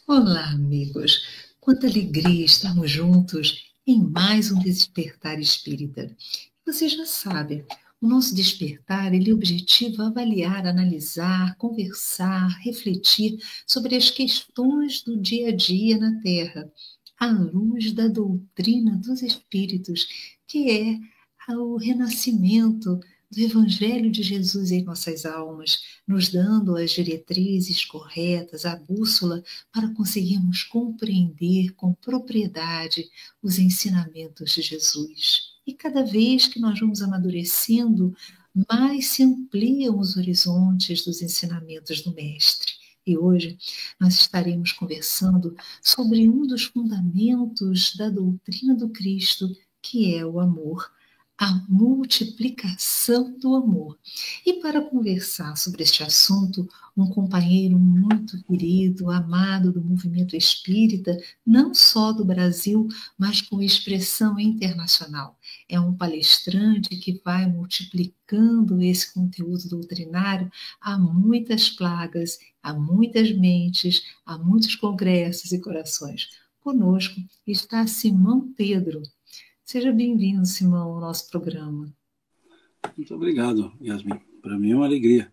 Olá, amigos. Quanta alegria estarmos juntos em mais um Despertar Espírita. Você já sabe, o nosso despertar ele objetiva avaliar, analisar, conversar, refletir sobre as questões do dia a dia na Terra, à luz da doutrina dos Espíritos, que é o renascimento do Evangelho de Jesus em nossas almas, nos dando as diretrizes corretas, a bússola para conseguirmos compreender com propriedade os ensinamentos de Jesus. E cada vez que nós vamos amadurecendo, mais se ampliam os horizontes dos ensinamentos do Mestre. E hoje nós estaremos conversando sobre um dos fundamentos da doutrina do Cristo, que é o amor, a multiplicação do amor. E para conversar sobre este assunto, um companheiro muito querido, amado do movimento espírita, não só do Brasil, mas com expressão internacional. É um palestrante que vai multiplicando esse conteúdo doutrinário a muitas plagas, a muitas mentes, a muitos congressos e corações. Conosco está Simão Pedro. Seja bem-vindo, Simão, ao nosso programa. Muito obrigado, Yasmin. Para mim é uma alegria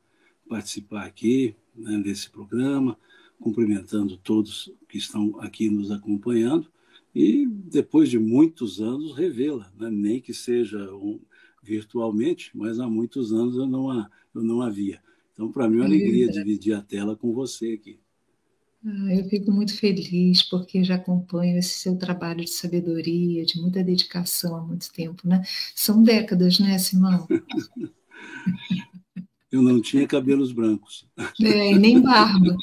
participar aqui, né, desse programa, cumprimentando todos que estão aqui nos acompanhando e, depois de muitos anos, revê-la, né? Nem que seja virtualmente, mas há muitos anos eu não a via. Então, para mim é uma alegria dividir a tela com você aqui. Eu fico muito feliz porque já acompanho esse seu trabalho de sabedoria, de muita dedicação há muito tempo, né? São décadas, né, Simão? Eu não tinha cabelos brancos. E nem barba.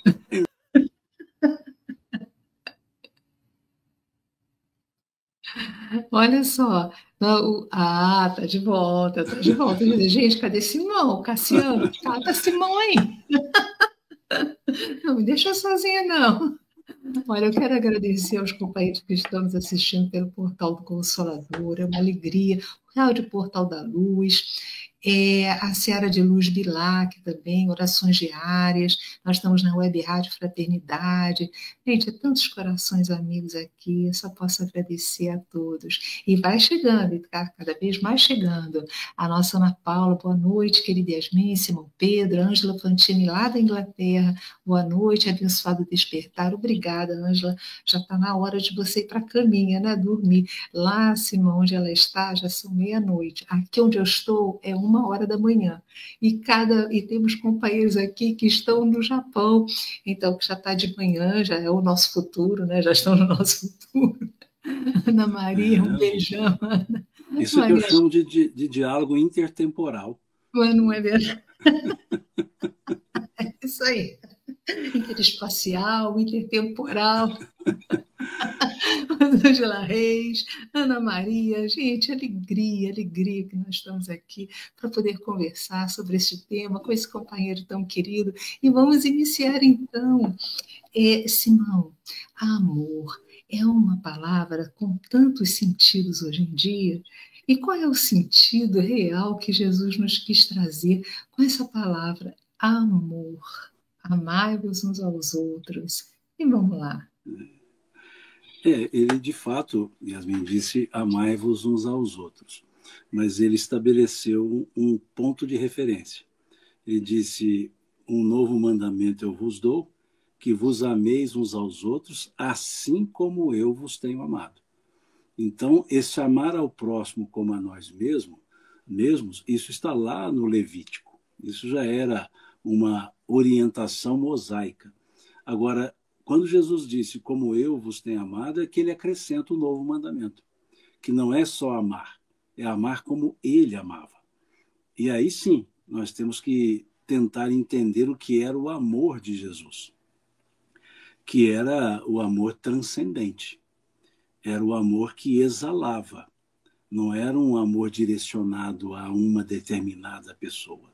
Olha só. Tá de volta, tá de volta. Gente, cadê Simão? Cassiano, cata Simão aí. Não me deixa sozinha, não. Olha, eu quero agradecer aos companheiros que estão nos assistindo pelo Portal do Consolador, é uma alegria, o Rádio Portal da Luz, a Seara de Luz Bilac também, orações diárias, nós estamos na Web Rádio Fraternidade, gente, é tantos corações amigos aqui, eu só posso agradecer a todos, e vai chegando, e tá cada vez mais chegando, a nossa Ana Paula, boa noite, querida Yasmin, Simão Pedro, Ângela Fantini lá da Inglaterra, boa noite, abençoado despertar, obrigada, Ângela, já está na hora de você ir para a caminha, né, dormir, lá, Simão, onde ela está, já são meia-noite, aqui onde eu estou é 1h da manhã, e temos companheiros aqui que estão no Japão, então que já está de manhã, já é o nosso futuro, né? Já estão no nosso futuro. Ana Maria, um beijão. Ana. Isso Maria... que eu chamo de diálogo intertemporal. Mas não é verdade. É isso aí. Interespacial, intertemporal. Ângela Reis, Ana Maria, gente, alegria que nós estamos aqui para poder conversar sobre este tema com esse companheiro tão querido. E vamos iniciar então. Simão, amor é uma palavra com tantos sentidos hoje em dia. E qual é o sentido real que Jesus nos quis trazer com essa palavra amor? Amai-vos uns aos outros. E vamos lá. Ele de fato, Yasmin disse, amai-vos uns aos outros. Mas ele estabeleceu um ponto de referência. Ele disse, um novo mandamento eu vos dou, que vos ameis uns aos outros, assim como eu vos tenho amado. Então, esse amar ao próximo como a nós mesmos, isso está lá no Levítico. Isso já era uma orientação mosaica. Agora, quando Jesus disse, como eu vos tenho amado, é que ele acrescenta um novo mandamento, que não é só amar, é amar como ele amava. E aí sim, nós temos que tentar entender o que era o amor de Jesus, que era o amor transcendente, era o amor que exalava, não era um amor direcionado a uma determinada pessoa,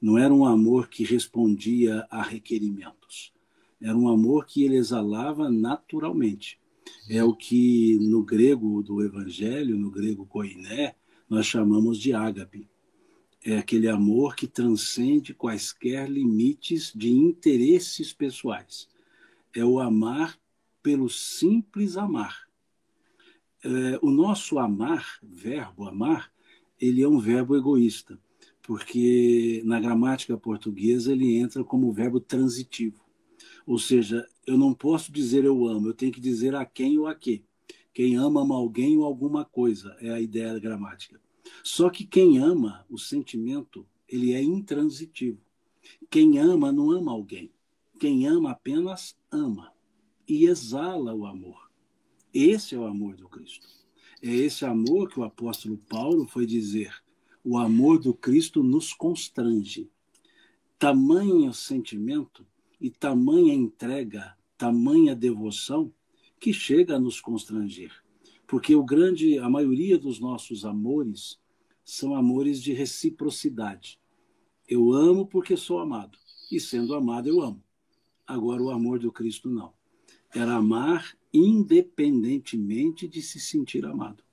não era um amor que respondia a requerimentos, era um amor que ele exalava naturalmente. É o que no grego do Evangelho, no grego koiné, nós chamamos de ágape. É aquele amor que transcende quaisquer limites de interesses pessoais. É o amar pelo simples amar. O nosso amar, verbo amar, ele é um verbo egoísta, porque na gramática portuguesa ele entra como verbo transitivo. Ou seja, eu não posso dizer eu amo, eu tenho que dizer a quem ou a quê. Quem ama alguém ou alguma coisa, é a ideia da gramática. Só que quem ama, o sentimento, ele é intransitivo. Quem ama não ama alguém. Quem ama apenas ama e exala o amor. Esse é o amor do Cristo. É esse amor que o apóstolo Paulo foi dizer. O amor do Cristo nos constrange. Tamanho sentimento e tamanha entrega, tamanha devoção, que chega a nos constranger. Porque a maioria dos nossos amores são amores de reciprocidade. Eu amo porque sou amado. E sendo amado, eu amo. Agora, o amor do Cristo não. Era amar independentemente de se sentir amado.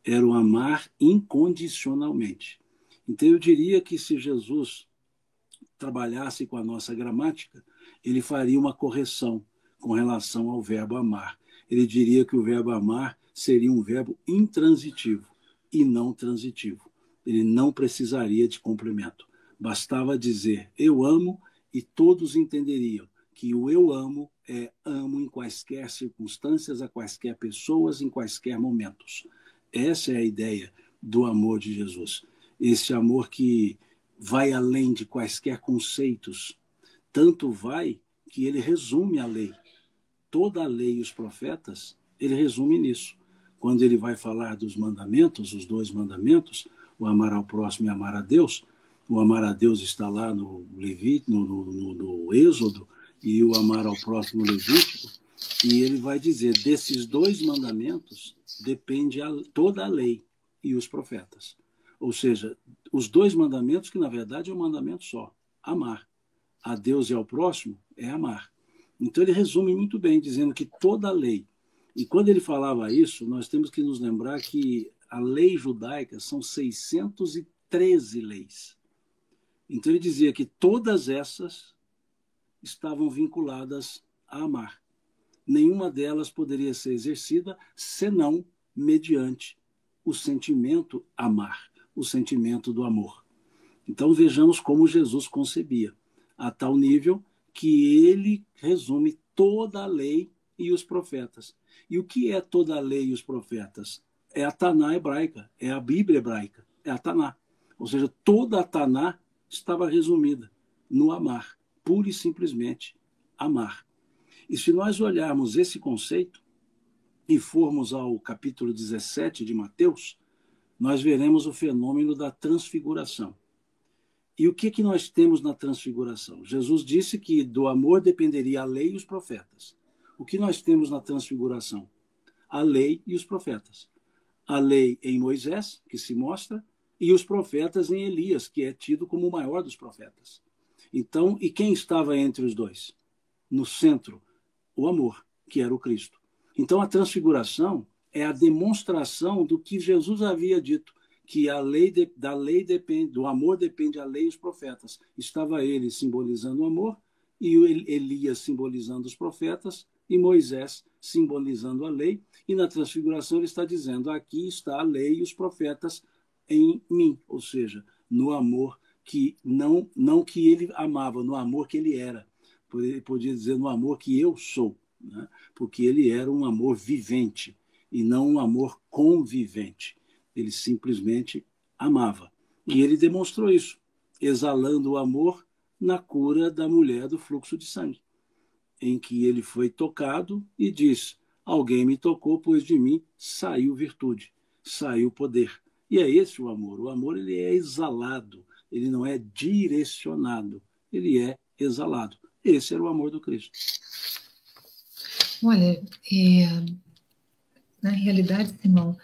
Era o amar incondicionalmente. Então, eu diria que se Jesus trabalhasse com a nossa gramática, ele faria uma correção com relação ao verbo amar. Ele diria que o verbo amar seria um verbo intransitivo e não transitivo. Ele não precisaria de complemento. Bastava dizer eu amo e todos entenderiam que o eu amo é amo em quaisquer circunstâncias, a quaisquer pessoas, em quaisquer momentos. Essa é a ideia do amor de Jesus. Esse amor que vai além de quaisquer conceitos. Tanto vai que ele resume a lei. Toda a lei e os profetas, ele resume nisso. Quando ele vai falar dos mandamentos, os 2 mandamentos, o amar ao próximo e amar a Deus, o amar a Deus está lá no Levítico, no Êxodo, e o amar ao próximo no Levítico, e ele vai dizer, desses 2 mandamentos depende toda a lei e os profetas. Ou seja, os 2 mandamentos, que na verdade é um mandamento só, amar. A Deus e ao próximo é amar. Então ele resume muito bem, dizendo que toda a lei, e quando ele falava isso, nós temos que nos lembrar que a lei judaica são 613 leis. Então ele dizia que todas essas estavam vinculadas a amar. Nenhuma delas poderia ser exercida senão mediante o sentimento amar, o sentimento do amor. Então vejamos como Jesus concebia, a tal nível que ele resume toda a lei e os profetas. E o que é toda a lei e os profetas? É a Taná hebraica, é a Bíblia hebraica, é a Taná. Ou seja, toda a Taná estava resumida no amar, pura e simplesmente amar. E se nós olharmos esse conceito e formos ao capítulo 17 de Mateus, nós veremos o fenômeno da transfiguração. E o que nós temos na transfiguração? Jesus disse que do amor dependeria a lei e os profetas. O que nós temos na transfiguração? A lei e os profetas. A lei em Moisés, que se mostra, e os profetas em Elias, que é tido como o maior dos profetas. Então, e quem estava entre os 2? No centro, o amor, que era o Cristo. Então, a transfiguração é a demonstração do que Jesus havia dito, que do amor depende a lei e os profetas. Estava ele simbolizando o amor, e Elias simbolizando os profetas, e Moisés simbolizando a lei, e na transfiguração ele está dizendo, aqui está a lei e os profetas em mim, ou seja, no amor que não que ele amava, no amor que ele era. Ele podia dizer no amor que eu sou, né? Porque ele era um amor vivente e não um amor convivente. Ele simplesmente amava. E ele demonstrou isso, exalando o amor na cura da mulher do fluxo de sangue, em que ele foi tocado e diz, alguém me tocou, pois de mim saiu virtude, saiu poder. E é esse o amor. O amor ele é exalado, ele não é direcionado, ele é exalado. Esse era o amor do Cristo. Olha, na realidade, Simão,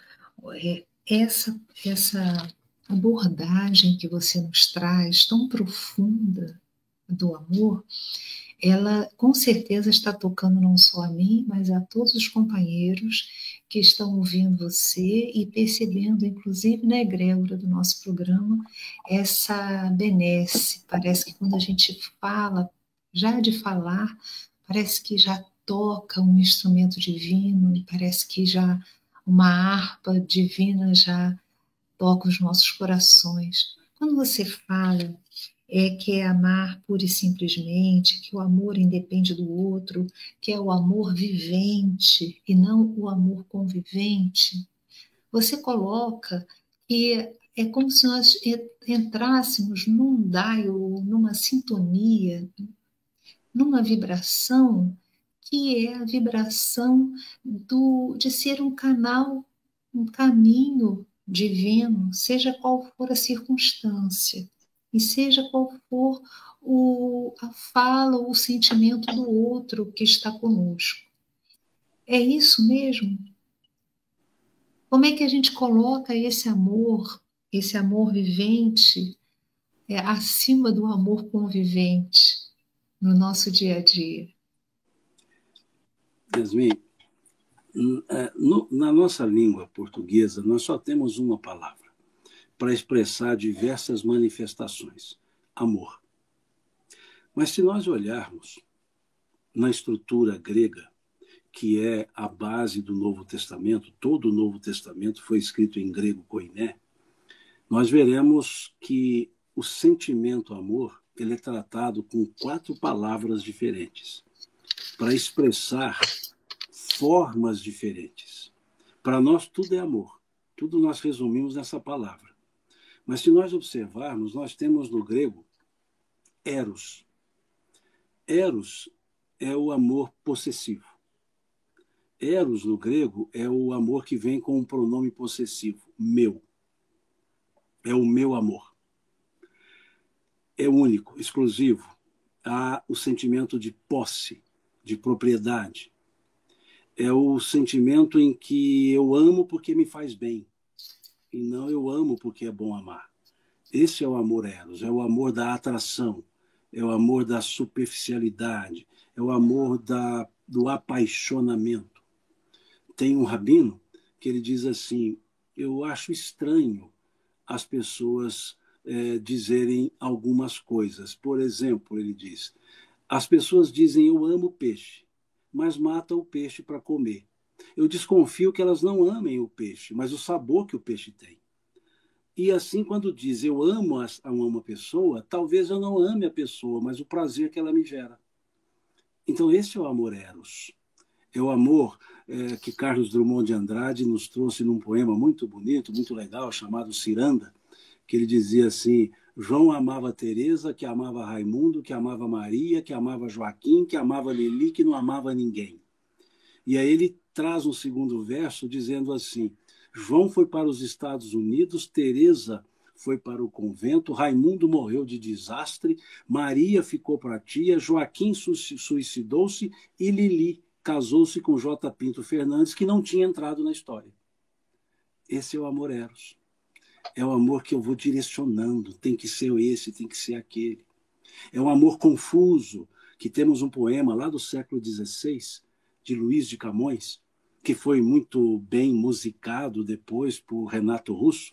essa abordagem que você nos traz, tão profunda do amor, ela com certeza está tocando não só a mim, mas a todos os companheiros que estão ouvindo você e percebendo, inclusive na egrégora do nosso programa, essa benesse. Parece que quando a gente fala, já de falar, parece que já toca um instrumento divino e parece que já uma harpa divina já toca os nossos corações. Quando você fala que é amar pura e simplesmente, que o amor independe do outro, que é o amor vivente e não o amor convivente, você coloca que é como se nós entrássemos num dial, numa sintonia, numa vibração que é a vibração de ser um canal, um caminho divino, seja qual for a circunstância, e seja qual for a fala ou o sentimento do outro que está conosco. É isso mesmo? Como é que a gente coloca esse amor vivente, acima do amor convivente no nosso dia a dia? Yasmin, na nossa língua portuguesa, nós só temos uma palavra para expressar diversas manifestações: amor. Mas se nós olharmos na estrutura grega, que é a base do Novo Testamento, todo o Novo Testamento foi escrito em grego koiné, nós veremos que o sentimento amor ele é tratado com 4 palavras diferentes para expressar formas diferentes. Para nós tudo é amor, tudo nós resumimos nessa palavra. Mas se nós observarmos, nós temos no grego eros. Eros é o amor possessivo. Eros, no grego, é o amor que vem com um pronome possessivo, meu. É o meu amor. É único, exclusivo. Há o sentimento de posse, de propriedade. É o sentimento em que eu amo porque me faz bem, e não eu amo porque é bom amar. Esse é o amor eros, é o amor da atração, é o amor da superficialidade, é o amor do apaixonamento. Tem um rabino que ele diz assim: eu acho estranho as pessoas dizerem algumas coisas. Por exemplo, ele diz, as pessoas dizem eu amo peixe, mas matam o peixe para comer. Eu desconfio que elas não amem o peixe, mas o sabor que o peixe tem. E assim, quando diz eu amo uma pessoa, talvez eu não ame a pessoa, mas o prazer que ela me gera. Então esse é o amor eros. É o amor que Carlos Drummond de Andrade nos trouxe num poema muito bonito, muito legal, chamado Ciranda, que ele dizia assim: João amava Teresa, que amava Raimundo, que amava Maria, que amava Joaquim, que amava Lili, que não amava ninguém. E aí ele traz um segundo verso dizendo assim: João foi para os Estados Unidos, Teresa foi para o convento, Raimundo morreu de desastre, Maria ficou para a tia, Joaquim suicidou-se e Lili casou-se com J. Pinto Fernandes, que não tinha entrado na história. Esse é o amor eros. É o amor que eu vou direcionando, tem que ser esse, tem que ser aquele. É um amor confuso, que temos um poema lá do século XVI, de Luiz de Camões, que foi muito bem musicado depois por Renato Russo,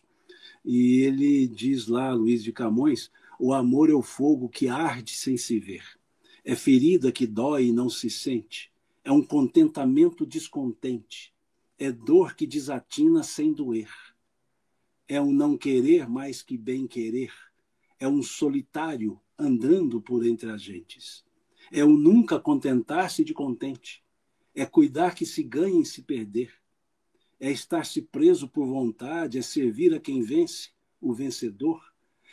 e ele diz lá, Luiz de Camões, o amor é o fogo que arde sem se ver, é ferida que dói e não se sente, é um contentamento descontente, é dor que desatina sem doer, é um não querer mais que bem querer, é um solitário andando por entre as gentes, é um nunca contentar-se de contente, é cuidar que se ganhe em se perder, é estar-se preso por vontade, é servir a quem vence, o vencedor,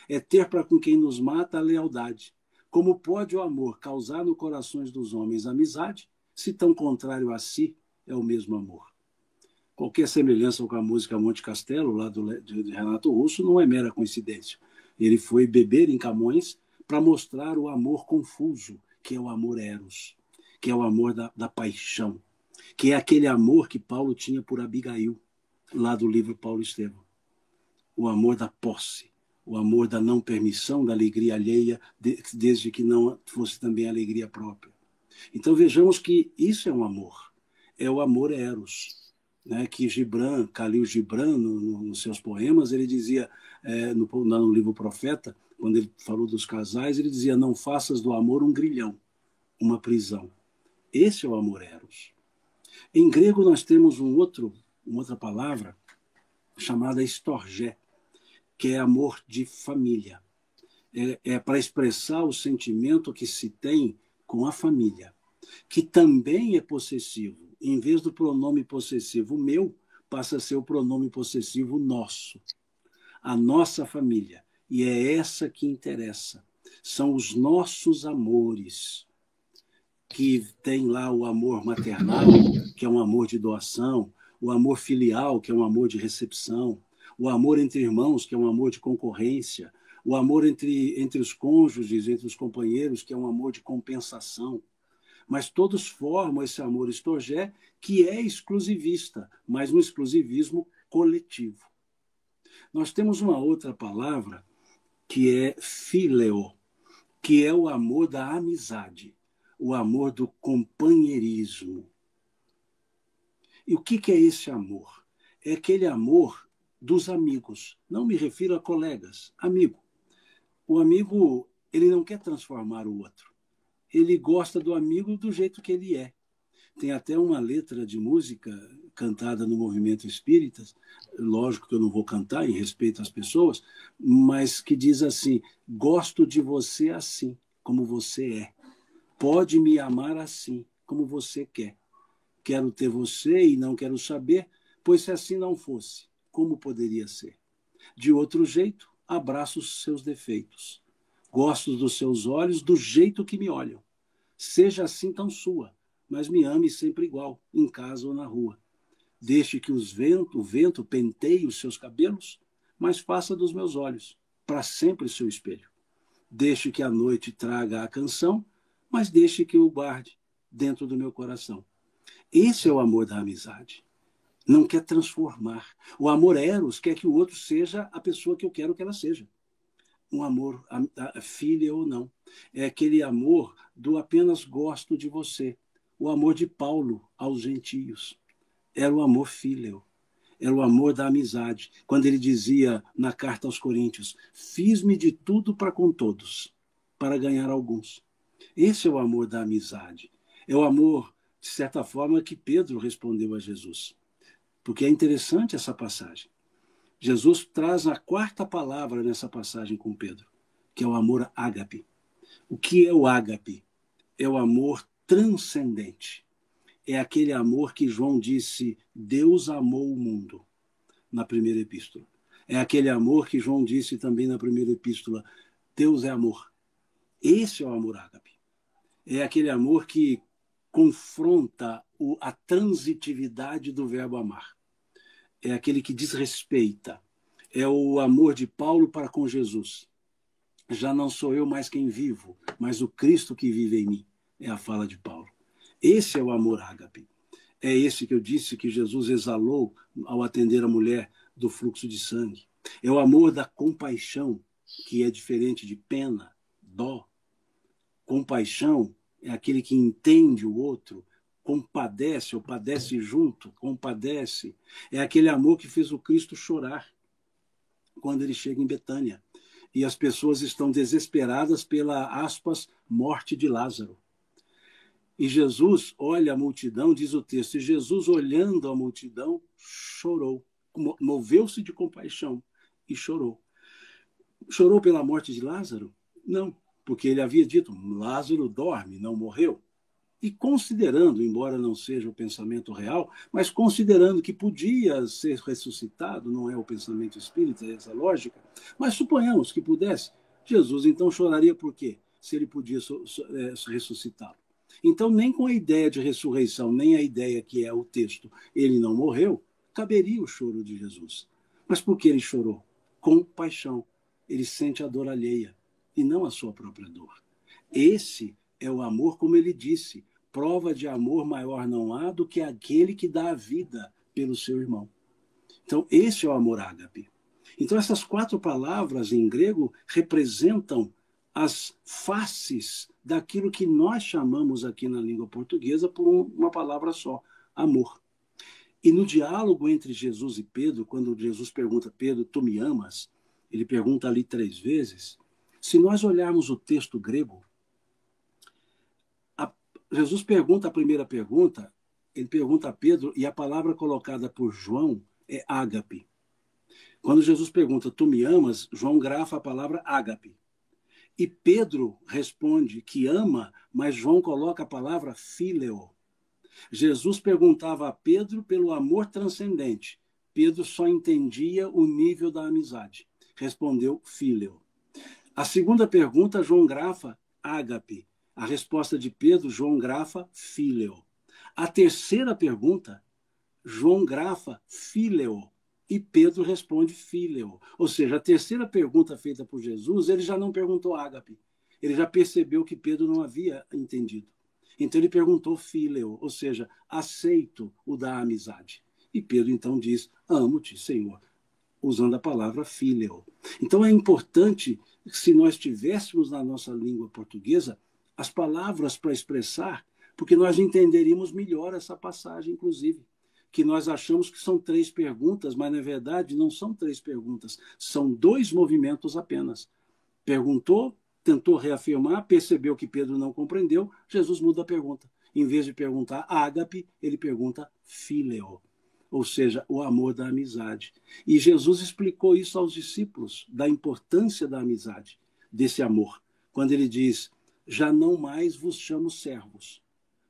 é ter para com quem nos mata a lealdade. Como pode o amor causar no corações dos homens amizade, se tão contrário a si é o mesmo amor? Qualquer semelhança com a música Monte Castelo, lá de Renato Russo, não é mera coincidência. Ele foi beber em Camões para mostrar o amor confuso, que é o amor eros, que é o amor da paixão, que é aquele amor que Paulo tinha por Abigail, lá do livro Paulo Estevão. O amor da posse, o amor da não permissão, da alegria alheia, desde que não fosse também alegria própria. Então vejamos que isso é um amor, é o amor eros, né, que Khalil Gibran, nos seus poemas, ele dizia, no livro Profeta, quando ele falou dos casais, ele dizia, não faças do amor um grilhão, uma prisão. Esse é o amor eros. Em grego nós temos uma outra palavra chamada storgé, que é amor de família. É para expressar o sentimento que se tem com a família, que também é possessivo. Em vez do pronome possessivo meu, passa a ser o pronome possessivo nosso. A nossa família. E é essa que interessa. São os nossos amores, que tem lá o amor maternal, que é um amor de doação, o amor filial, que é um amor de recepção, o amor entre irmãos, que é um amor de concorrência, o amor entre os cônjuges, entre os companheiros, que é um amor de compensação. Mas todos formam esse amor storgé, que é exclusivista, mas um exclusivismo coletivo. Nós temos uma outra palavra, que é phileo, que é o amor da amizade, o amor do companheirismo. E o que é esse amor? É aquele amor dos amigos. Não me refiro a colegas, amigo. O amigo, ele não quer transformar o outro. Ele gosta do amigo do jeito que ele é. Tem até uma letra de música cantada no movimento espírita, lógico que eu não vou cantar em respeito às pessoas, mas que diz assim: gosto de você assim, como você é. Pode me amar assim, como você quer. Quero ter você e não quero saber, pois se assim não fosse, como poderia ser? De outro jeito, abraço os seus defeitos. Gosto dos seus olhos do jeito que me olham. Seja assim tão sua, mas me ame sempre igual, em casa ou na rua. Deixe que o vento penteie os seus cabelos, mas faça dos meus olhos para sempre seu espelho. Deixe que a noite traga a canção, mas deixe que eu guarde dentro do meu coração. Esse é o amor da amizade. Não quer transformar. O amor eros quer que o outro seja a pessoa que eu quero que ela seja. Um amor, a filha ou não. É aquele amor do apenas gosto de você. O amor de Paulo aos gentios. Era o amor fíleo. Era o amor da amizade. Quando ele dizia na carta aos Coríntios: fiz-me de tudo para com todos, para ganhar alguns. Esse é o amor da amizade. É o amor, de certa forma, que Pedro respondeu a Jesus. Porque é interessante essa passagem. Jesus traz a quarta palavra nessa passagem com Pedro, que é o amor ágape. O que é o ágape? É o amor transcendente. É aquele amor que João disse: Deus amou o mundo, na primeira epístola. É aquele amor que João disse também na primeira epístola: Deus é amor. Esse é o amor ágape. É aquele amor que confronta a transitividade do verbo amar. É aquele que desrespeita. É o amor de Paulo para com Jesus. Já não sou eu mais quem vivo, mas o Cristo que vive em mim. É a fala de Paulo. Esse é o amor ágape. É esse que eu disse que Jesus exalou ao atender a mulher do fluxo de sangue. É o amor da compaixão, que é diferente de pena, dó. Compaixão é aquele que entende o outro, compadece ou padece junto, compadece. É aquele amor que fez o Cristo chorar quando ele chega em Betânia. E as pessoas estão desesperadas pela, aspas, morte de Lázaro. E Jesus olha a multidão, diz o texto, e Jesus, olhando a multidão, chorou, moveu-se de compaixão e chorou. Chorou pela morte de Lázaro? Não, porque ele havia dito: Lázaro dorme, não morreu. E considerando, embora não seja o pensamento real, mas considerando que podia ser ressuscitado, não é o pensamento espírita, é essa lógica, mas suponhamos que pudesse, Jesus então choraria por quê? Se ele podia ressuscitá-lo. Então, nem com a ideia de ressurreição, nem a ideia que é o texto, ele não morreu, caberia o choro de Jesus. Mas por que ele chorou? Com paixão. Ele sente a dor alheia e não a sua própria dor. Esse é o amor, como ele disse: prova de amor maior não há do que aquele que dá a vida pelo seu irmão. Então, esse é o amor ágape. Então, essas quatro palavras em grego representam as faces daquilo que nós chamamos aqui na língua portuguesa por uma palavra só: amor. E no diálogo entre Jesus e Pedro, quando Jesus pergunta: Pedro, tu me amas? Ele pergunta ali 3 vezes. Se nós olharmos o texto grego, Jesus pergunta a primeira pergunta, ele pergunta a Pedro, e a palavra colocada por João é ágape. Quando Jesus pergunta, tu me amas? João grafa a palavra ágape. E Pedro responde que ama, mas João coloca a palavra phileo. Jesus perguntava a Pedro pelo amor transcendente. Pedro só entendia o nível da amizade. Respondeu phileo. A segunda pergunta, João grafa ágape. A resposta de Pedro, João grafa phileo. A terceira pergunta, João grafa phileo. E Pedro responde phileo. Ou seja, a terceira pergunta feita por Jesus, ele já não perguntou ágape. Ele já percebeu que Pedro não havia entendido. Então ele perguntou phileo, ou seja, aceito o da amizade. E Pedro então diz, amo-te, Senhor, usando a palavra phileo. Então é importante, se nós tivéssemos na nossa língua portuguesa, as palavras para expressar, porque nós entenderíamos melhor essa passagem, inclusive. Que nós achamos que são 3 perguntas, mas na verdade não são 3 perguntas, são 2 movimentos apenas. Perguntou, tentou reafirmar, percebeu que Pedro não compreendeu, Jesus muda a pergunta. Em vez de perguntar ágape, ele pergunta phileo, ou seja, o amor da amizade. E Jesus explicou isso aos discípulos, da importância da amizade, desse amor, quando ele diz, já não mais vos chamo servos,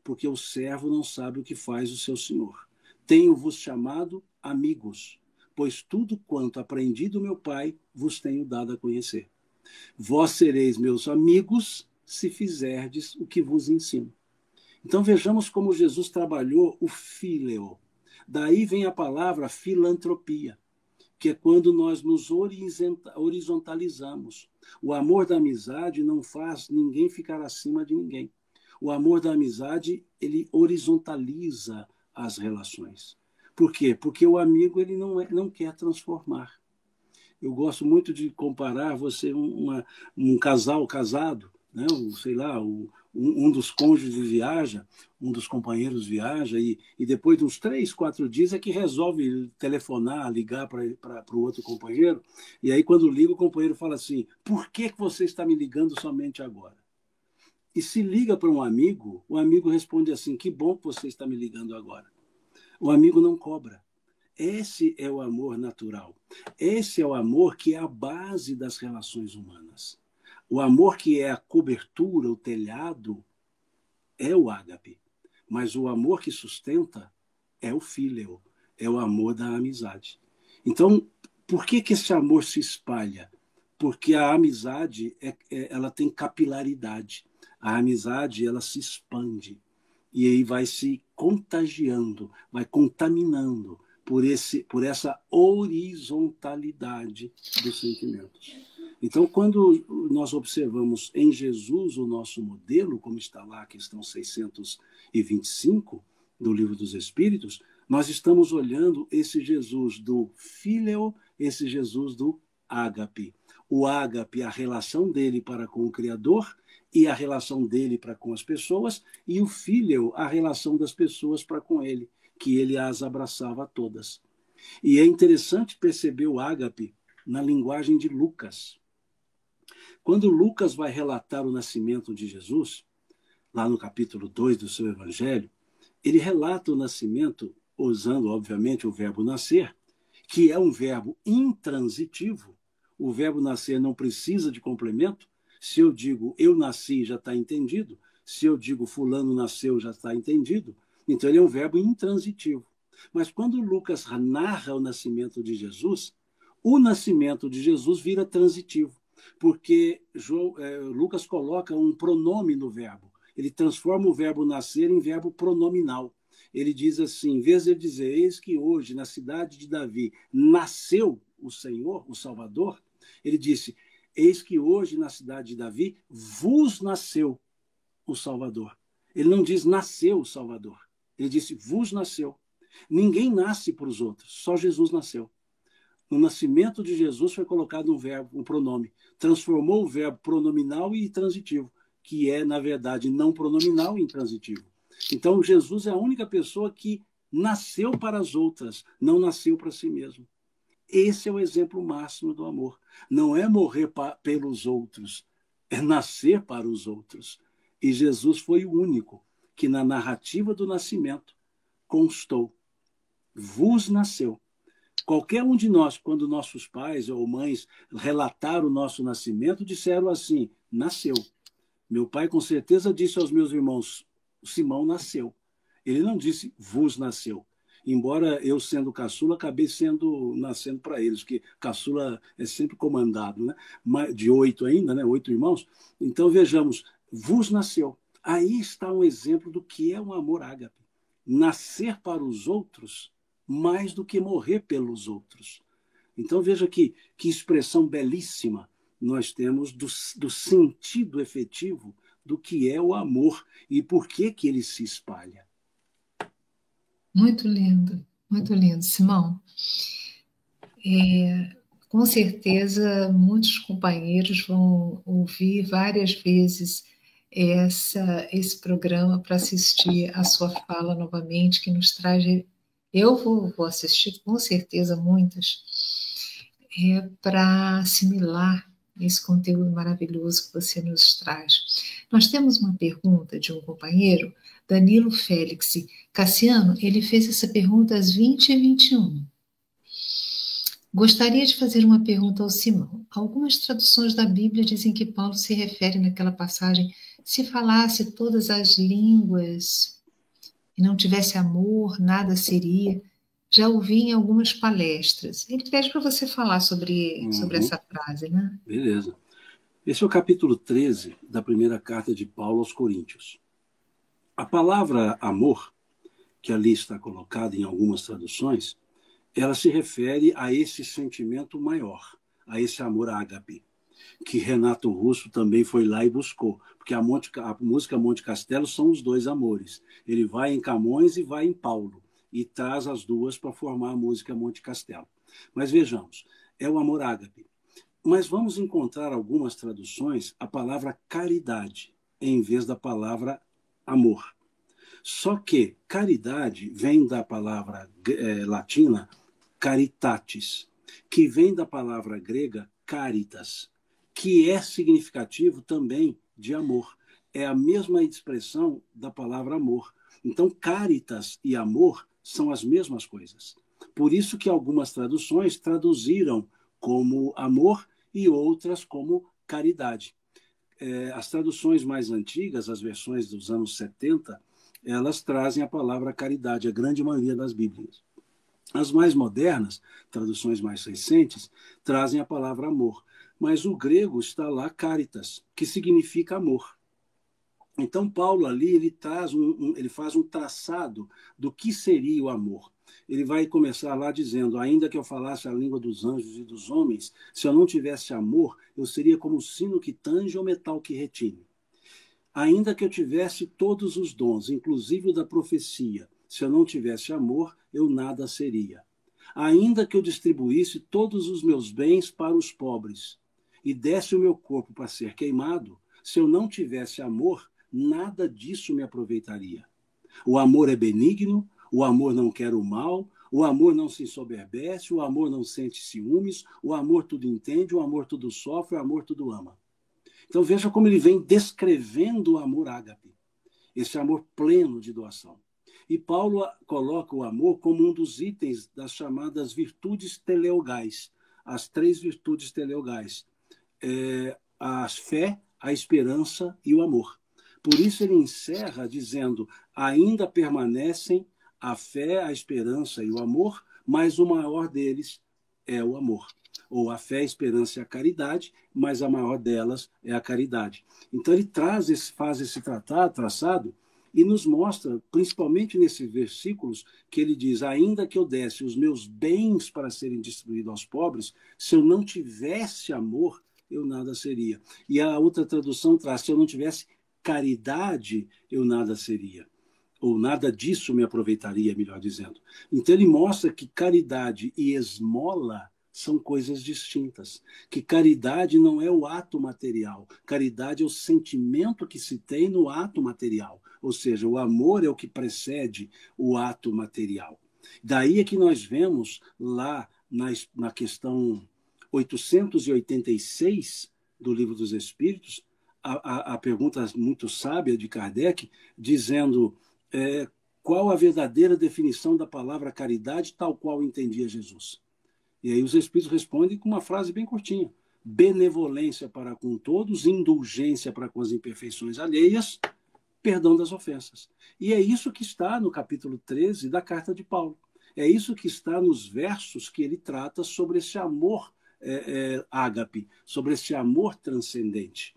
porque o servo não sabe o que faz o seu senhor. Tenho-vos chamado amigos, pois tudo quanto aprendi do meu Pai vos tenho dado a conhecer. Vós sereis meus amigos se fizerdes o que vos ensino. Então vejamos como Jesus trabalhou o phileo. Daí vem a palavra filantropia, que é quando nós nos horizontalizamos. O amor da amizade não faz ninguém ficar acima de ninguém. O amor da amizade, ele horizontaliza as relações. Por quê? Porque o amigo ele não quer transformar. Eu gosto muito de comparar você um casal casado, né? Sei lá, um dos cônjuges viaja, um dos companheiros viaja e depois de uns 3, 4 dias é que resolve telefonar, ligar para o outro companheiro. E aí quando liga o companheiro fala assim, por que você está me ligando somente agora? E se liga para um amigo, o amigo responde assim, que bom que você está me ligando agora. O amigo não cobra. Esse é o amor natural. Esse é o amor que é a base das relações humanas. O amor que é a cobertura, o telhado, é o ágape. Mas o amor que sustenta é o phileo, é o amor da amizade. Então, por que esse amor se espalha? Porque a amizade ela tem capilaridade. A amizade ela se expande. E aí vai se contagiando, vai contaminando por essa horizontalidade dos sentimentos. Então, quando nós observamos em Jesus o nosso modelo, como está lá a questão 625 do Livro dos Espíritos, nós estamos olhando esse Jesus do phileo, esse Jesus do ágape. O ágape, a relação dele para com o Criador e a relação dele para com as pessoas, e o phileo, a relação das pessoas para com ele, que ele as abraçava todas. E é interessante perceber o ágape na linguagem de Lucas. Quando Lucas vai relatar o nascimento de Jesus, lá no capítulo 2 do seu evangelho, ele relata o nascimento usando, obviamente, o verbo nascer, que é um verbo intransitivo. O verbo nascer não precisa de complemento. Se eu digo eu nasci, já está entendido. Se eu digo fulano nasceu, já está entendido. Então, ele é um verbo intransitivo. Mas quando Lucas narra o nascimento de Jesus, o nascimento de Jesus vira transitivo, porque Lucas coloca um pronome no verbo. Ele transforma o verbo nascer em verbo pronominal. Ele diz assim, em vez de dizer, eis que hoje, na cidade de Davi, nasceu o Senhor, o Salvador, ele disse, eis que hoje, na cidade de Davi, vos nasceu o Salvador. Ele não diz nasceu o Salvador. Ele disse, vos nasceu. Ninguém nasce para os outros, só Jesus nasceu. No nascimento de Jesus foi colocado um verbo, um pronome. Transformou o verbo pronominal e transitivo, que é, na verdade, não pronominal e intransitivo. Então, Jesus é a única pessoa que nasceu para as outras, não nasceu para si mesmo. Esse é o exemplo máximo do amor. Não é morrer pelos outros, é nascer para os outros. E Jesus foi o único que na narrativa do nascimento constou. Vos nasceu. Qualquer um de nós, quando nossos pais ou mães relataram o nosso nascimento, disseram assim: nasceu. Meu pai com certeza disse aos meus irmãos: Simão nasceu. Ele não disse: vos nasceu. Embora eu, sendo caçula, acabei nascendo para eles, porque caçula é sempre comandado, né? De 8 ainda, né? 8 irmãos. Então, vejamos, vos nasceu. Aí está um exemplo do que é um amor ágape. Nascer para os outros mais do que morrer pelos outros. Então, veja que expressão belíssima nós temos do sentido efetivo do que é o amor e por que ele se espalha. Muito lindo, Simão. Com certeza, muitos companheiros vão ouvir várias vezes esse programa para assistir a sua fala novamente, que nos traz. Eu vou assistir com certeza muitas, para assimilar esse conteúdo maravilhoso que você nos traz. Nós temos uma pergunta de um companheiro, Danilo Félix. Cassiano, ele fez essa pergunta às 20h21. Gostaria de fazer uma pergunta ao Simão. Algumas traduções da Bíblia dizem que Paulo se refere naquela passagem: se falasse todas as línguas e não tivesse amor, nada seria. Já ouvi em algumas palestras. Ele pede para você falar sobre essa frase, né? Beleza. Esse é o capítulo 13 da primeira carta de Paulo aos Coríntios. A palavra amor, que ali está colocada em algumas traduções, ela se refere a esse sentimento maior, a esse amor ágape, que Renato Russo também foi lá e buscou, porque a música Monte Castelo são os dois amores. Ele vai em Camões e vai em Paulo, e traz as duas para formar a música Monte Castelo. Mas vejamos, é o amor ágape. Mas vamos encontrar algumas traduções a palavra caridade, em vez da palavra amor. Só que caridade vem da palavra latina caritatis, que vem da palavra grega caritas, que é significativo também de amor. É a mesma expressão da palavra amor. Então, caritas e amor são as mesmas coisas. Por isso que algumas traduções traduziram como amor e outras como caridade. As traduções mais antigas, as versões dos anos 70, elas trazem a palavra caridade, a grande maioria das Bíblias. As mais modernas, traduções mais recentes, trazem a palavra amor. Mas o grego está lá caritas, que significa amor. Então, Paulo ali, ele faz um traçado do que seria o amor. Ele vai começar lá dizendo: ainda que eu falasse a língua dos anjos e dos homens, se eu não tivesse amor, eu seria como o sino que tange ou metal que retine. Ainda que eu tivesse todos os dons, inclusive o da profecia, se eu não tivesse amor, eu nada seria. Ainda que eu distribuísse todos os meus bens para os pobres e desse o meu corpo para ser queimado, se eu não tivesse amor, nada disso me aproveitaria. O amor é benigno, o amor não quer o mal, o amor não se ensoberbece, o amor não sente ciúmes, o amor tudo entende, o amor tudo sofre, o amor tudo ama. Então veja como ele vem descrevendo o amor ágape, esse amor pleno de doação. E Paulo coloca o amor como um dos itens das chamadas virtudes teleogais, as 3 virtudes teleogais: a fé, a esperança e o amor. Por isso ele encerra dizendo: ainda permanecem a fé, a esperança e o amor, mas o maior deles é o amor. Ou a fé, a esperança e a caridade, mas a maior delas é a caridade. Então ele faz esse traçado e nos mostra, principalmente nesses versículos, que ele diz: ainda que eu desse os meus bens para serem distribuídos aos pobres, se eu não tivesse amor, eu nada seria. E a outra tradução traz: se eu não tivesse caridade, eu nada seria. Ou nada disso me aproveitaria, melhor dizendo. Então ele mostra que caridade e esmola são coisas distintas. Que caridade não é o ato material. Caridade é o sentimento que se tem no ato material. Ou seja, o amor é o que precede o ato material. Daí é que nós vemos lá na questão 886 do Livro dos Espíritos a pergunta muito sábia de Kardec, dizendo qual a verdadeira definição da palavra caridade, tal qual entendia Jesus. E aí os Espíritos respondem com uma frase bem curtinha: benevolência para com todos, indulgência para com as imperfeições alheias, perdão das ofensas. E é isso que está no capítulo 13 da Carta de Paulo. É isso que está nos versos que ele trata sobre esse amor ágape, sobre esse amor transcendente.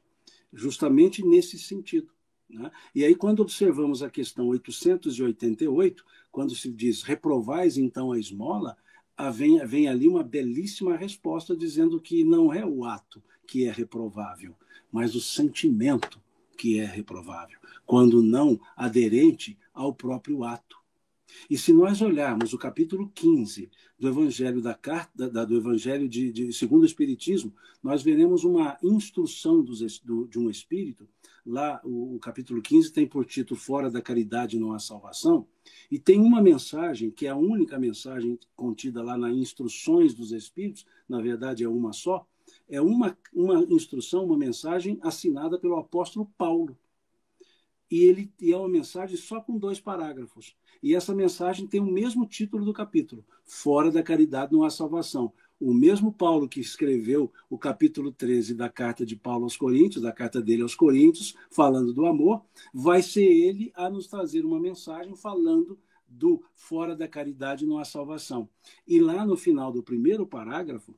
Justamente nesse sentido. Né? E aí, quando observamos a questão 888, quando se diz reprovais então a esmola, vem ali uma belíssima resposta dizendo que não é o ato que é reprovável, mas o sentimento que é reprovável, quando não aderente ao próprio ato. E se nós olharmos o capítulo 15 do Evangelho do Evangelho segundo o Espiritismo, nós veremos uma instrução de um espírito. Lá, o capítulo 15 tem por título Fora da Caridade Não Há Salvação, e tem uma mensagem, que é a única mensagem contida lá nas Instruções dos Espíritos, na verdade é uma só, é uma instrução, uma mensagem assinada pelo apóstolo Paulo. E é uma mensagem só com 2 parágrafos. E essa mensagem tem o mesmo título do capítulo, Fora da Caridade Não Há Salvação. O mesmo Paulo que escreveu o capítulo 13 da carta de Paulo aos Coríntios, da carta dele aos Coríntios, falando do amor, vai ser ele a nos trazer uma mensagem falando do Fora da Caridade Não Há Salvação. E lá no final do primeiro parágrafo,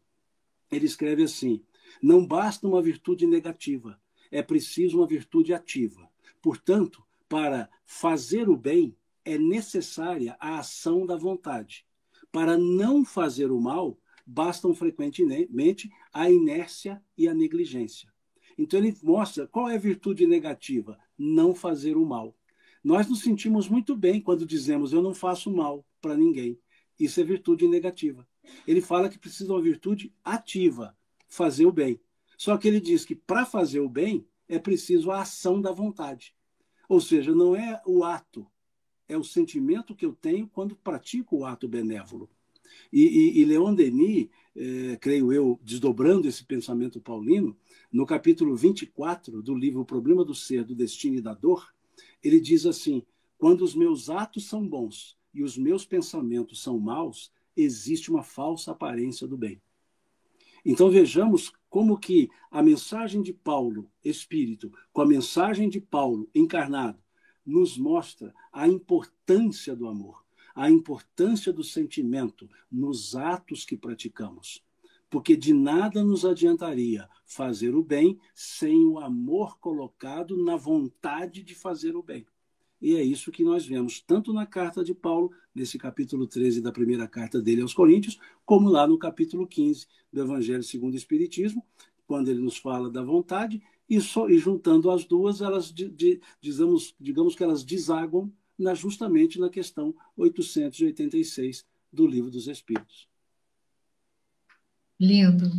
ele escreve assim: não basta uma virtude negativa, é preciso uma virtude ativa. Portanto, para fazer o bem, é necessária a ação da vontade. Para não fazer o mal, bastam frequentemente a inércia e a negligência. Então ele mostra qual é a virtude negativa: não fazer o mal. Nós nos sentimos muito bem quando dizemos eu não faço mal para ninguém. Isso é virtude negativa. Ele fala que precisa de uma virtude ativa, fazer o bem. Só que ele diz que para fazer o bem é preciso a ação da vontade. Ou seja, não é o ato, é o sentimento que eu tenho quando pratico o ato benévolo. E Leon Denis, creio eu, desdobrando esse pensamento paulino, no capítulo 24 do livro O Problema do Ser, do Destino e da Dor, ele diz assim: quando os meus atos são bons e os meus pensamentos são maus, existe uma falsa aparência do bem. Então vejamos como que a mensagem de Paulo, Espírito, com a mensagem de Paulo, encarnado, nos mostra a importância do amor, a importância do sentimento nos atos que praticamos. Porque de nada nos adiantaria fazer o bem sem o amor colocado na vontade de fazer o bem. E é isso que nós vemos tanto na carta de Paulo, nesse capítulo 13 da primeira carta dele aos Coríntios, como lá no capítulo 15 do Evangelho segundo o Espiritismo, quando ele nos fala da vontade, e juntando as duas, elas digamos que elas desaguam justamente na questão 886 do Livro dos Espíritos. Lindo,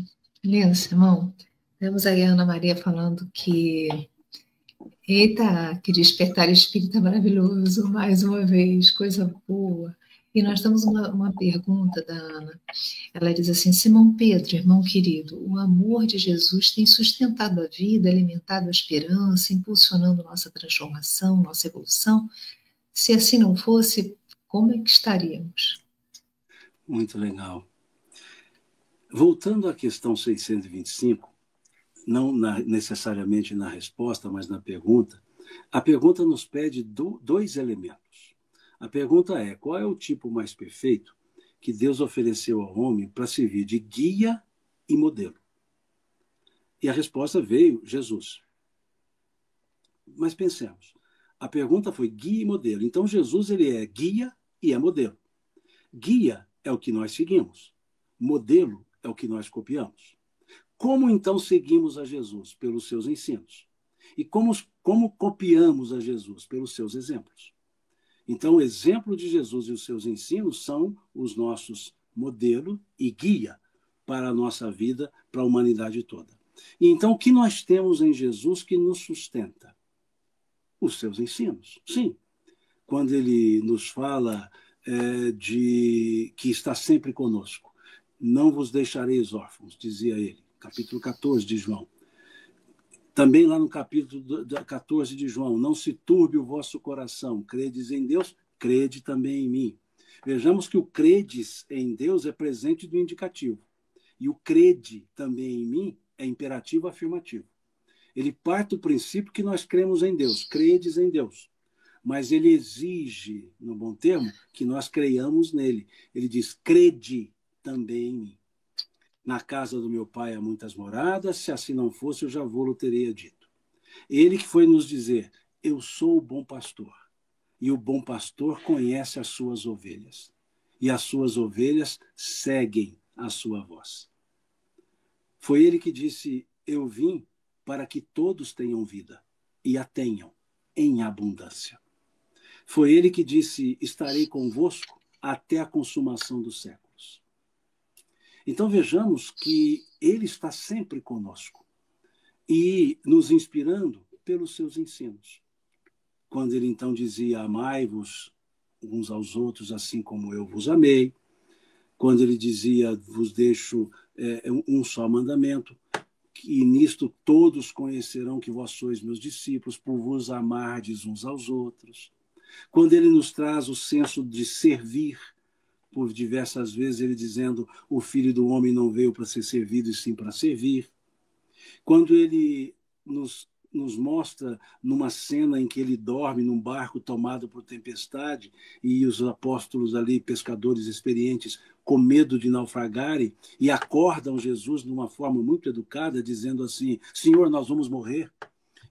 lindo, Simão. Temos aí a Ana Maria falando que eita, que despertar espírita maravilhoso, mais uma vez, coisa boa. E nós temos uma pergunta da Ana. Ela diz assim: Simão Pedro, irmão querido, o amor de Jesus tem sustentado a vida, alimentado a esperança, impulsionando nossa transformação, nossa evolução? Se assim não fosse, como é que estaríamos? Muito legal. Voltando à questão 625, não necessariamente na resposta, mas na pergunta, a pergunta nos pede 2 elementos. A pergunta é: qual é o tipo mais perfeito que Deus ofereceu ao homem para servir de guia e modelo? E a resposta veio: Jesus. Mas pensemos, a pergunta foi guia e modelo. Então Jesus, ele é guia e é modelo. Guia é o que nós seguimos. Modelo é o que nós copiamos. Como então seguimos a Jesus? Pelos seus ensinos. E como copiamos a Jesus? Pelos seus exemplos. Então, o exemplo de Jesus e os seus ensinos são os nossos modelo e guia para a nossa vida, para a humanidade toda. E então, o que nós temos em Jesus que nos sustenta? Os seus ensinos. Sim. Quando ele nos fala de que está sempre conosco. Não vos deixareis órfãos, dizia ele. Capítulo 14 de João. Também lá no capítulo 14 de João, não se turbe o vosso coração, credes em Deus, crede também em mim. Vejamos que o credes em Deus é presente do indicativo. E o crede também em mim é imperativo afirmativo. Ele parte do princípio que nós cremos em Deus, credes em Deus. Mas ele exige, no bom termo, que nós creiamos nele. Ele diz, crede também em mim. Na casa do meu pai há muitas moradas, se assim não fosse, eu já vou-lo teria dito. Ele que foi nos dizer, eu sou o bom pastor, e o bom pastor conhece as suas ovelhas, e as suas ovelhas seguem a sua voz. Foi ele que disse, eu vim para que todos tenham vida, e a tenham em abundância. Foi ele que disse, estarei convosco até a consumação dos séculos. Então vejamos que ele está sempre conosco e nos inspirando pelos seus ensinos. Quando ele então dizia, amai-vos uns aos outros assim como eu vos amei. Quando ele dizia, vos deixo um só mandamento, e nisto todos conhecerão que vós sois meus discípulos, por vos amardes uns aos outros. Quando ele nos traz o senso de servir, por diversas vezes ele dizendo, o Filho do Homem não veio para ser servido, e sim para servir. Quando ele nos mostra numa cena em que ele dorme num barco tomado por tempestade e os apóstolos ali, pescadores experientes, com medo de naufragarem, e acordam Jesus de uma forma muito educada, dizendo assim, Senhor, nós vamos morrer.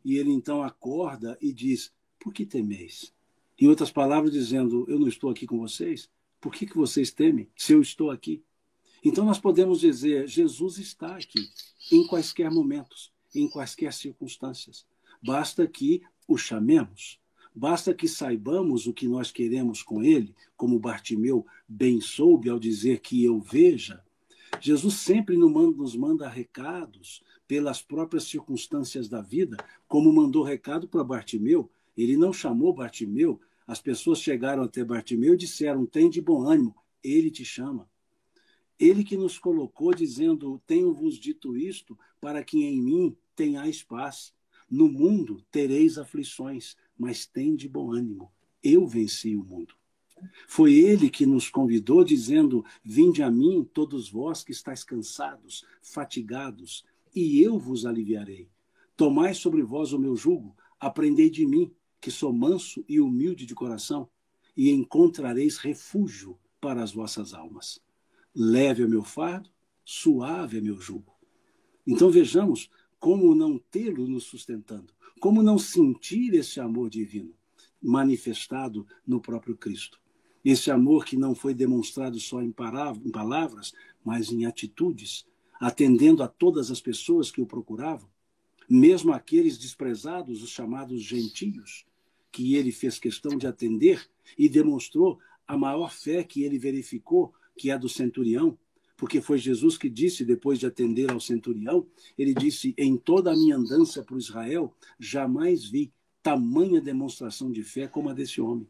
E ele então acorda e diz, por que temeis? Em outras palavras, dizendo, eu não estou aqui com vocês? Por que vocês temem se eu estou aqui? Então nós podemos dizer, Jesus está aqui, em quaisquer momentos, em quaisquer circunstâncias. Basta que o chamemos, basta que saibamos o que nós queremos com ele, como Bartimeu bem soube ao dizer que eu veja. Jesus sempre nos manda recados pelas próprias circunstâncias da vida, como mandou recado para Bartimeu. Ele não chamou Bartimeu, as pessoas chegaram até Bartimeu e disseram, tem de bom ânimo, ele te chama. Ele que nos colocou dizendo, tenho-vos dito isto, para que em mim tenhais paz. No mundo tereis aflições, mas tem de bom ânimo. Eu venci o mundo. Foi ele que nos convidou, dizendo, vinde a mim, todos vós que estáis cansados, fatigados, e eu vos aliviarei. Tomai sobre vós o meu jugo, aprendei de mim, que sou manso e humilde de coração, e encontrareis refúgio para as vossas almas. Leve é meu fardo, suave é meu jugo. Então vejamos como não tê-lo nos sustentando, como não sentir esse amor divino manifestado no próprio Cristo. Esse amor que não foi demonstrado só em palavras, mas em atitudes, atendendo a todas as pessoas que o procuravam, mesmo aqueles desprezados, os chamados gentios, que ele fez questão de atender e demonstrou a maior fé que ele verificou, que é do centurião, porque foi Jesus que disse, depois de atender ao centurião, ele disse, em toda a minha andança por Israel, jamais vi tamanha demonstração de fé como a desse homem,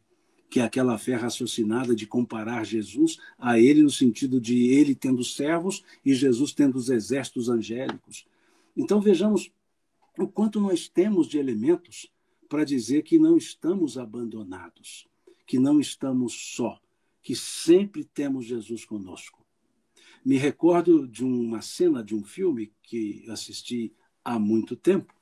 que é aquela fé raciocinada de comparar Jesus a ele, no sentido de ele tendo servos e Jesus tendo os exércitos angélicos. Então vejamos o quanto nós temos de elementos para dizer que não estamos abandonados, que não estamos só, que sempre temos Jesus conosco. Me recordo de uma cena de um filme que assisti há muito tempo,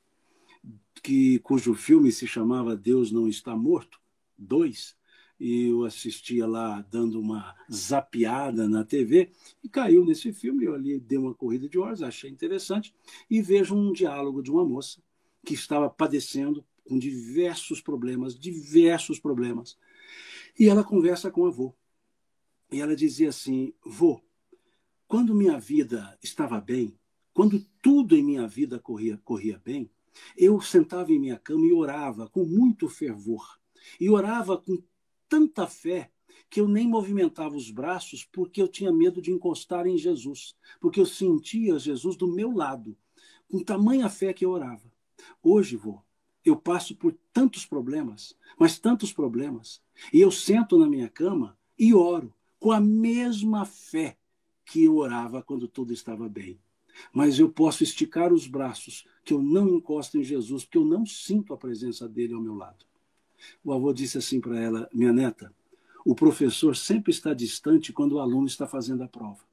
cujo filme se chamava Deus Não Está Morto, 2, e eu assistia lá dando uma zapeada na TV, e caiu nesse filme, eu ali dei uma corrida de horas, achei interessante, e vejo um diálogo de uma moça que estava padecendo com diversos problemas, e ela conversa com o avô. E ela dizia assim, vô, quando minha vida estava bem, quando tudo em minha vida corria bem, eu sentava em minha cama e orava com muito fervor. E orava com tanta fé que eu nem movimentava os braços porque eu tinha medo de encostar em Jesus. Porque eu sentia Jesus do meu lado, com tamanha fé que eu orava. Hoje, vô, eu passo por tantos problemas, mas tantos problemas. E eu sento na minha cama e oro com a mesma fé que eu orava quando tudo estava bem. Mas eu posso esticar os braços, que eu não encosto em Jesus, porque eu não sinto a presença dele ao meu lado. O avô disse assim para ela: minha neta, o professor sempre está distante quando o aluno está fazendo a prova.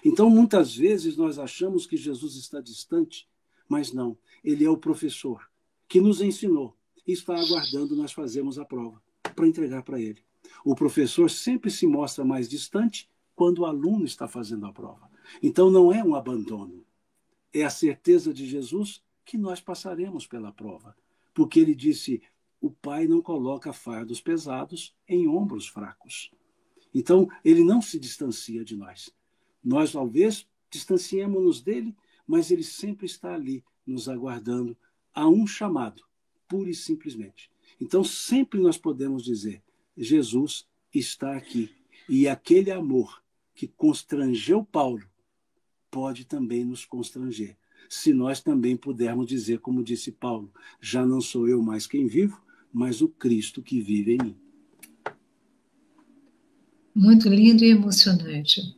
Então, muitas vezes, nós achamos que Jesus está distante, mas não. Ele é o professor que nos ensinou e está aguardando nós fazermos a prova para entregar para ele. O professor sempre se mostra mais distante quando o aluno está fazendo a prova. Então, não é um abandono. É a certeza de Jesus que nós passaremos pela prova. Porque ele disse: o Pai não coloca fardos pesados em ombros fracos. Então, ele não se distancia de nós. Nós, talvez, distanciemos-nos dele, mas ele sempre está ali, nos aguardando a um chamado, pura e simplesmente. Então, sempre nós podemos dizer: Jesus está aqui. E aquele amor que constrangeu Paulo pode também nos constranger. Se nós também pudermos dizer, como disse Paulo: já não sou eu mais quem vivo, mas o Cristo que vive em mim. Muito lindo e emocionante.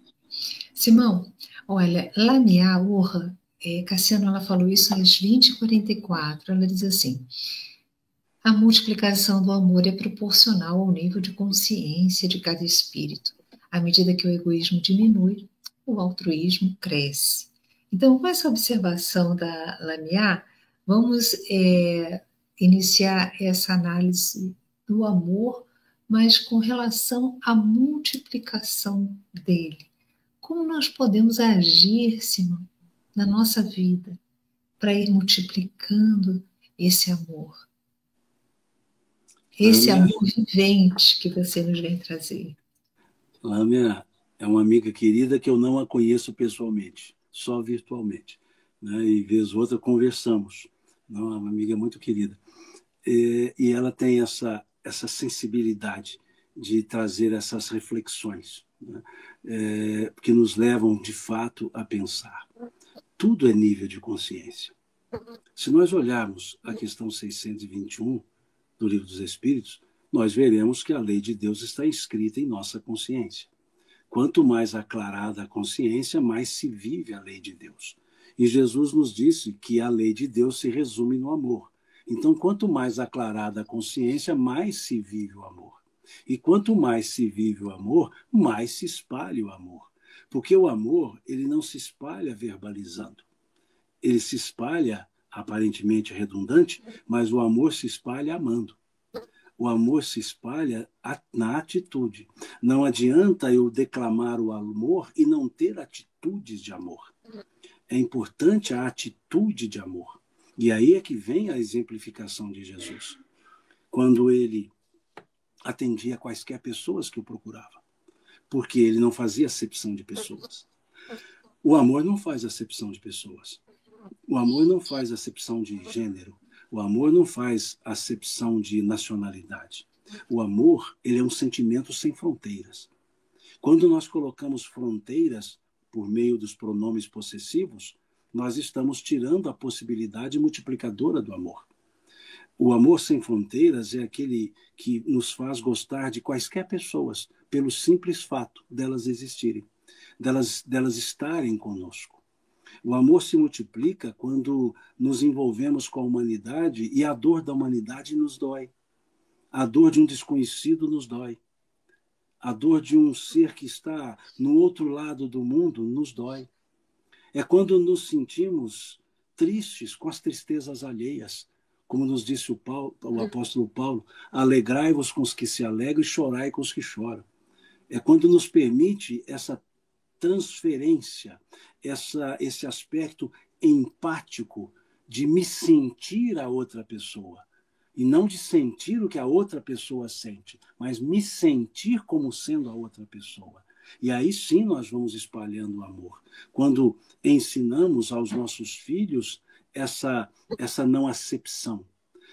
Simão, olha, Lamia Urra, Cassiano, ela falou isso às 20h44, ela diz assim: a multiplicação do amor é proporcional ao nível de consciência de cada espírito. À medida que o egoísmo diminui, o altruísmo cresce. Então, com essa observação da Lamia, vamos iniciar essa análise do amor, mas com relação à multiplicação dele. Como nós podemos agir, Simão, na nossa vida para ir multiplicando esse amor? Esse amor vivente que você nos vem trazer. Lâmia é uma amiga querida que eu não a conheço pessoalmente, só virtualmente. Né? E vez ou outra conversamos. Não, é uma amiga muito querida. E ela tem essa sensibilidade de trazer essas reflexões, né? Que nos levam, de fato, a pensar. Tudo é nível de consciência. Se nós olharmos a questão 621 do Livro dos Espíritos, nós veremos que a lei de Deus está inscrita em nossa consciência. Quanto mais aclarada a consciência, mais se vive a lei de Deus. E Jesus nos disse que a lei de Deus se resume no amor. Então, quanto mais aclarada a consciência, mais se vive o amor. E quanto mais se vive o amor, mais se espalha o amor. Porque o amor, ele não se espalha verbalizando. Ele se espalha, aparentemente redundante, mas o amor se espalha amando. O amor se espalha na atitude. Não adianta eu declamar o amor e não ter atitudes de amor. É importante a atitude de amor. E aí é que vem a exemplificação de Jesus. Quando ele atendia quaisquer pessoas que o procuravam. Porque ele não fazia acepção de pessoas. O amor não faz acepção de pessoas. O amor não faz acepção de gênero. O amor não faz acepção de nacionalidade. O amor, ele é um sentimento sem fronteiras. Quando nós colocamos fronteiras por meio dos pronomes possessivos, nós estamos tirando a possibilidade multiplicadora do amor. O amor sem fronteiras é aquele que nos faz gostar de quaisquer pessoas, pelo simples fato delas existirem, delas estarem conosco. O amor se multiplica quando nos envolvemos com a humanidade e a dor da humanidade nos dói. A dor de um desconhecido nos dói. A dor de um ser que está no outro lado do mundo nos dói. É quando nos sentimos tristes com as tristezas alheias. Como nos disse o apóstolo Paulo: alegrai-vos com os que se alegram e chorai com os que choram. É quando nos permite essa transferência, esse aspecto empático de me sentir a outra pessoa. E não de sentir o que a outra pessoa sente, mas me sentir como sendo a outra pessoa. E aí sim nós vamos espalhando o amor. Quando ensinamos aos nossos filhos essa não acepção.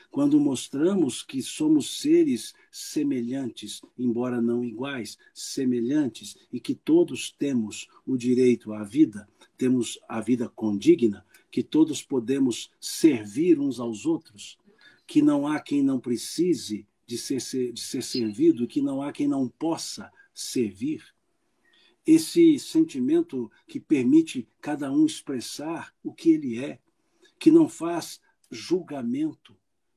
Quando mostramos que somos seres semelhantes, embora não iguais, semelhantes, e que todos temos o direito à vida, temos a vida condigna, que todos podemos servir uns aos outros, que não há quem não precise de ser servido, que não há quem não possa servir. esse sentimento que permite cada um expressar o que ele é, que não faz julgamento,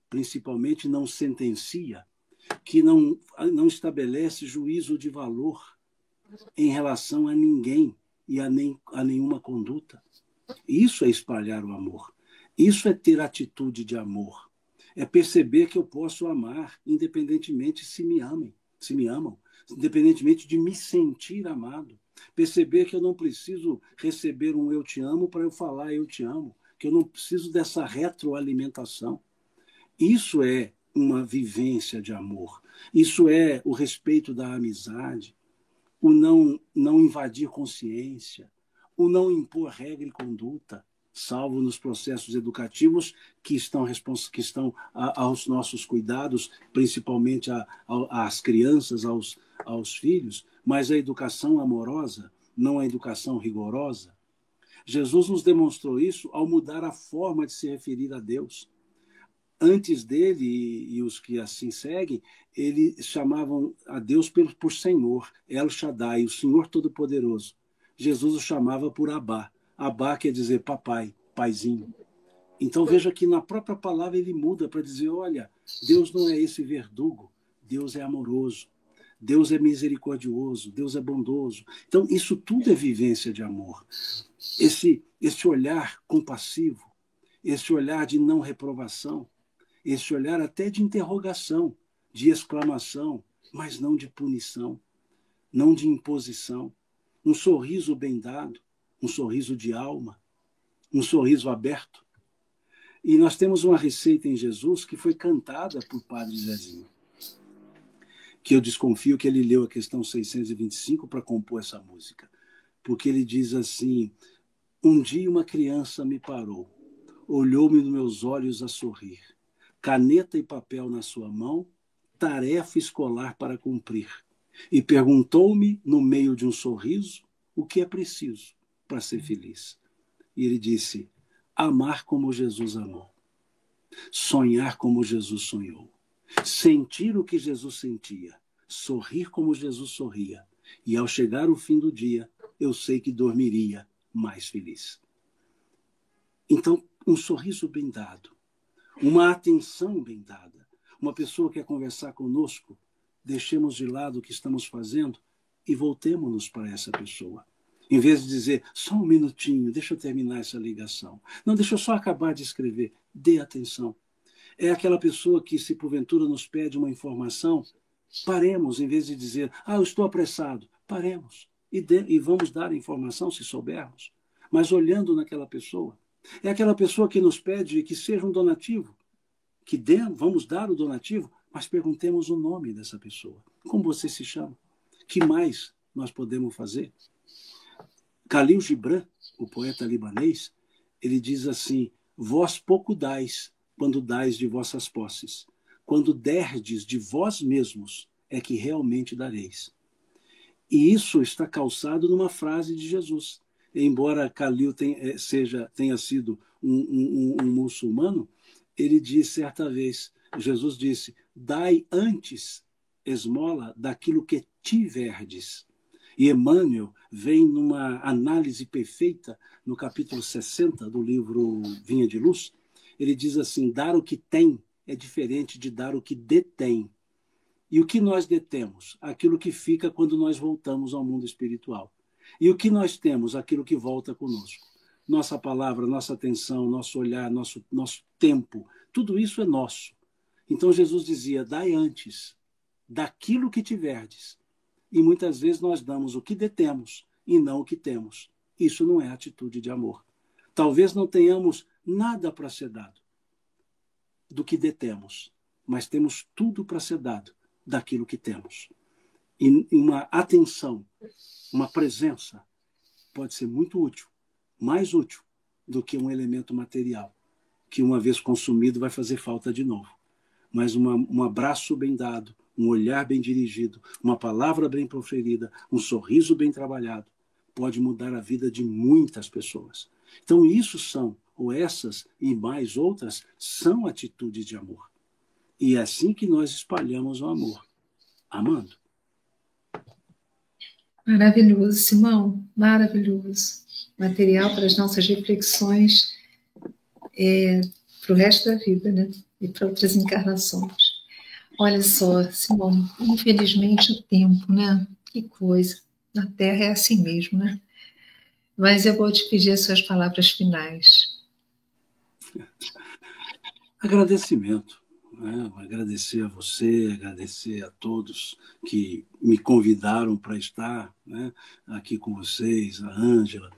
principalmente não sentencia, que não estabelece juízo de valor em relação a ninguém e a nenhuma conduta. Isso é espalhar o amor. Isso é ter atitude de amor. É perceber que eu posso amar, independentemente se me amam, independentemente de me sentir amado. Perceber que eu não preciso receber um eu te amo para eu falar eu te amo, que eu não preciso dessa retroalimentação. Isso é uma vivência de amor. Isso é o respeito da amizade, o não invadir consciência, o não impor regra e conduta, salvo nos processos educativos que estão aos nossos cuidados, principalmente às crianças, aos filhos, mas a educação amorosa, não a educação rigorosa. Jesus nos demonstrou isso ao mudar a forma de se referir a Deus. Antes dele, e os que assim seguem, eles chamavam a Deus por Senhor, El Shaddai, o Senhor Todo-Poderoso. Jesus o chamava por Abá. Abá quer dizer papai, paizinho. Então veja que na própria palavra ele muda para dizer, olha, Deus não é esse verdugo, Deus é amoroso, Deus é misericordioso, Deus é bondoso. Então isso tudo é vivência de amor. Esse olhar compassivo, esse olhar de não reprovação, esse olhar até de interrogação, de exclamação, mas não de punição, não de imposição. Um sorriso bem dado, um sorriso de alma, um sorriso aberto. E nós temos uma receita em Jesus que foi cantada por Padre Zezinho, que eu desconfio que ele leu a questão 625 para compor essa música, porque ele diz assim, um dia uma criança me parou, olhou-me nos meus olhos a sorrir, caneta e papel na sua mão, tarefa escolar para cumprir. E perguntou-me, no meio de um sorriso, o que é preciso para ser feliz. E ele disse, amar como Jesus amou, sonhar como Jesus sonhou, sentir o que Jesus sentia, sorrir como Jesus sorria. E ao chegar o fim do dia, eu sei que dormiria mais feliz. Então, um sorriso bem dado, uma atenção bem dada. Uma pessoa quer conversar conosco, deixemos de lado o que estamos fazendo e voltemos-nos para essa pessoa. Em vez de dizer, só um minutinho, deixa eu terminar essa ligação. Não, deixa eu só acabar de escrever. Dê atenção. É aquela pessoa que, se porventura nos pede uma informação, paremos, em vez de dizer, eu estou apressado. Paremos e vamos dar a informação, se soubermos. Mas olhando naquela pessoa. É aquela pessoa que nos pede que seja um donativo, vamos dar o donativo, mas perguntemos o nome dessa pessoa. Como você se chama? Que mais nós podemos fazer? Khalil Gibran, o poeta libanês, ele diz assim, vós pouco dais quando dais de vossas posses. Quando derdes de vós mesmos, é que realmente dareis. E isso está calçado numa frase de Jesus. Embora Khalil tenha sido um muçulmano, ele disse certa vez, Jesus disse, dai antes esmola daquilo que tiverdes. E Emmanuel vem numa análise perfeita, no capítulo 60 do livro Vinha de Luz, ele diz assim, dar o que tem é diferente de dar o que detém. E o que nós detemos? Aquilo que fica quando nós voltamos ao mundo espiritual. E o que nós temos? Aquilo que volta conosco. Nossa palavra, nossa atenção, nosso olhar, nosso tempo, tudo isso é nosso. Então Jesus dizia, dai antes daquilo que tiverdes. E muitas vezes nós damos o que detemos e não o que temos. Isso não é atitude de amor. Talvez não tenhamos nada para ser dado do que detemos, mas temos tudo para ser dado daquilo que temos. E uma atenção, uma presença pode ser muito útil, mais útil do que um elemento material, que uma vez consumido vai fazer falta de novo. Mas um abraço bem dado, um olhar bem dirigido, uma palavra bem proferida, um sorriso bem trabalhado, pode mudar a vida de muitas pessoas. Então isso são, ou essas e mais outras, são atitudes de amor. E é assim que nós espalhamos o amor, amando. Maravilhoso, Simão, maravilhoso. Material para as nossas reflexões para o resto da vida, né? E para outras encarnações. Olha só, Simão, infelizmente o tempo, né? Que coisa. Na Terra é assim mesmo, né? Mas eu vou te pedir as suas palavras finais. Agradecimento. Né? Agradecer a você, agradecer a todos que me convidaram para estar, né, aqui com vocês, a Ângela,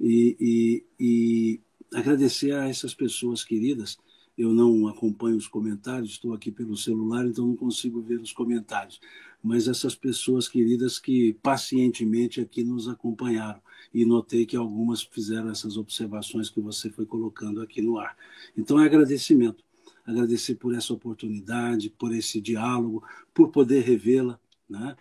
e agradecer a essas pessoas queridas. Eu não acompanho os comentários, estou aqui pelo celular, então não consigo ver os comentários. Mas essas pessoas queridas que pacientemente aqui nos acompanharam. E notei que algumas fizeram essas observações que você foi colocando aqui no ar. Então é agradecimento. Agradecer por essa oportunidade, por esse diálogo, por poder revê-la, né?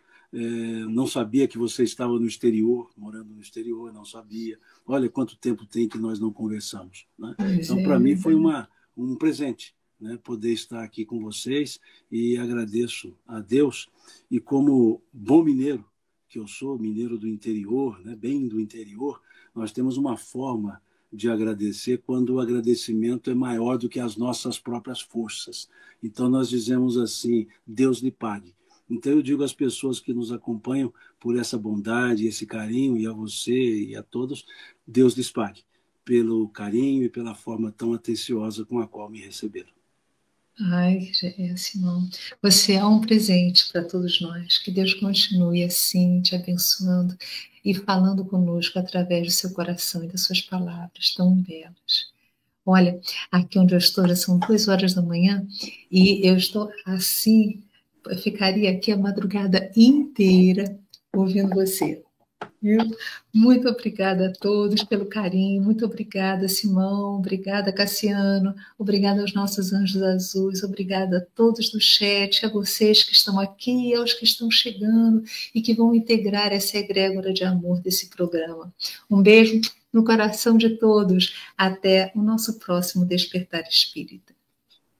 Não sabia que você estava no exterior, morando no exterior, não sabia. Olha quanto tempo tem que nós não conversamos, né? Então, para mim, foi um presente, né? Poder estar aqui com vocês, e agradeço a Deus. E como bom mineiro, que eu sou, mineiro do interior, né? Bem do interior, nós temos uma forma de agradecer quando o agradecimento é maior do que as nossas próprias forças. Então nós dizemos assim: Deus lhe pague. Então eu digo às pessoas que nos acompanham por essa bondade, esse carinho, e a você e a todos, Deus lhes pague pelo carinho e pela forma tão atenciosa com a qual me receberam. Ai, Simão, você é um presente para todos nós. Que Deus continue assim, te abençoando e falando conosco através do seu coração e das suas palavras tão belas. Olha, aqui onde eu estou já são 2 horas da manhã e eu estou assim, eu ficaria aqui a madrugada inteira ouvindo você. Viu? Muito obrigada a todos pelo carinho, muito obrigada, Simão, obrigada, Cassiano, obrigada aos nossos anjos azuis, obrigada a todos do chat, a vocês que estão aqui, aos que estão chegando e que vão integrar essa egrégora de amor desse programa. Um beijo no coração de todos, até o nosso próximo Despertar Espírita.